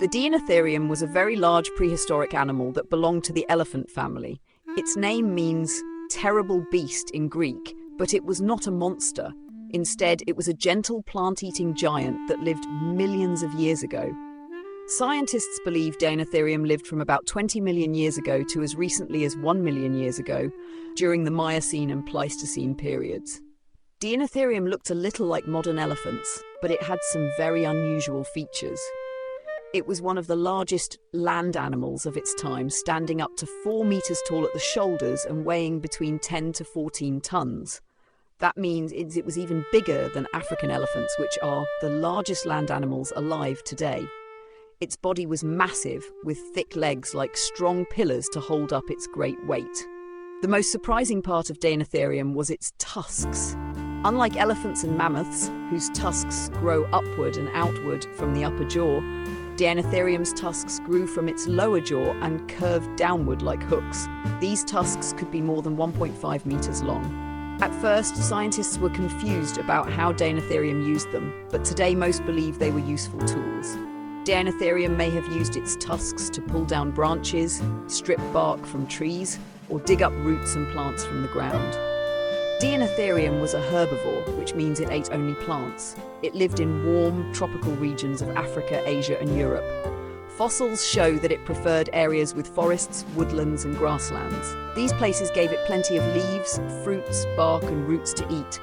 The Deinotherium was a very large prehistoric animal that belonged to the elephant family. Its name means terrible beast in Greek, but it was not a monster. Instead, it was a gentle plant-eating giant that lived millions of years ago. Scientists believe Deinotherium lived from about 20 million years ago to as recently as 1 million years ago, during the Miocene and Pleistocene periods. Deinotherium looked a little like modern elephants, but it had some very unusual features. It was one of the largest land animals of its time, standing up to 4 meters tall at the shoulders and weighing between 10 to 14 tons. That means it was even bigger than African elephants, which are the largest land animals alive today. Its body was massive, with thick legs like strong pillars to hold up its great weight. The most surprising part of Deinotherium was its tusks. Unlike elephants and mammoths, whose tusks grow upward and outward from the upper jaw, Deinotherium's tusks grew from its lower jaw and curved downward like hooks. These tusks could be more than 1.5 meters long. At first, scientists were confused about how Deinotherium used them, but today most believe they were useful tools. Deinotherium may have used its tusks to pull down branches, strip bark from trees, or dig up roots and plants from the ground. Deinotherium was a herbivore, which means it ate only plants. It lived in warm, tropical regions of Africa, Asia, and Europe. Fossils show that it preferred areas with forests, woodlands, and grasslands. These places gave it plenty of leaves, fruits, bark, and roots to eat.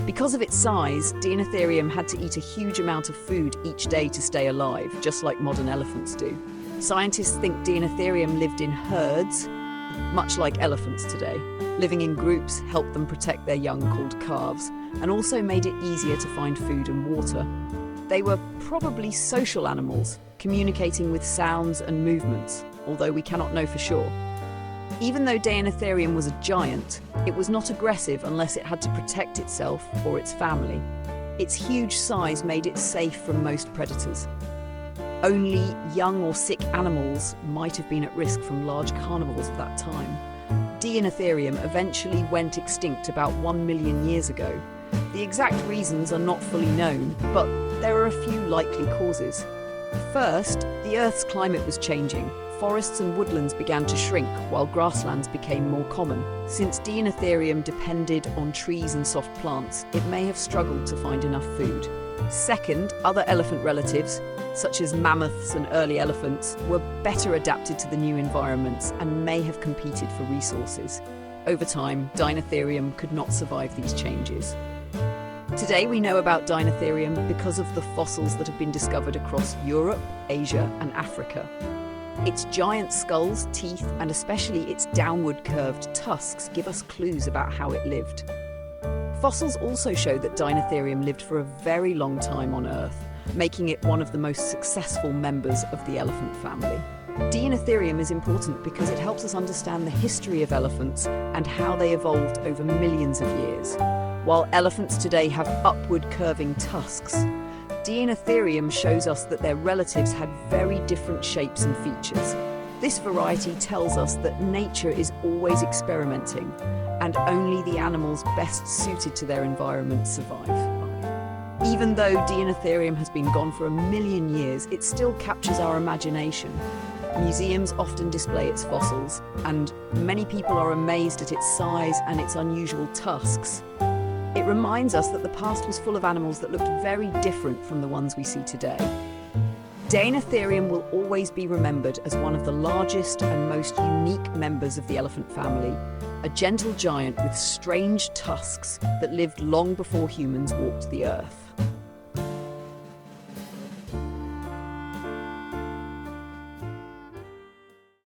Because of its size, Deinotherium had to eat a huge amount of food each day to stay alive, just like modern elephants do. Scientists think Deinotherium lived in herds, much like elephants today. Living in groups helped them protect their young, called calves, and also made it easier to find food and water. They were probably social animals, communicating with sounds and movements, although we cannot know for sure. Even though Deinotherium was a giant, it was not aggressive unless it had to protect itself or its family. Its huge size made it safe from most predators. Only young or sick animals might have been at risk from large carnivores of that time. Deinotherium eventually went extinct about 1 million years ago. The exact reasons are not fully known, but there are a few likely causes. First, the Earth's climate was changing. Forests and woodlands began to shrink, while grasslands became more common. Since Deinotherium depended on trees and soft plants, it may have struggled to find enough food. Second, other elephant relatives, such as mammoths and early elephants, were better adapted to the new environments and may have competed for resources. Over time, Deinotherium could not survive these changes. Today we know about Deinotherium because of the fossils that have been discovered across Europe, Asia, and Africa. Its giant skulls, teeth, and especially its downward curved tusks give us clues about how it lived. Fossils also show that Deinotherium lived for a very long time on Earth, making it one of the most successful members of the elephant family. Deinotherium is important because it helps us understand the history of elephants and how they evolved over millions of years. While elephants today have upward curving tusks, Deinotherium shows us that their relatives had very different shapes and features. This variety tells us that nature is always experimenting, and only the animals best suited to their environment survive. Even though Deinotherium has been gone for 1 million years, it still captures our imagination. Museums often display its fossils, and many people are amazed at its size and its unusual tusks. It reminds us that the past was full of animals that looked very different from the ones we see today. Deinotherium will always be remembered as one of the largest and most unique members of the elephant family, a gentle giant with strange tusks that lived long before humans walked the earth.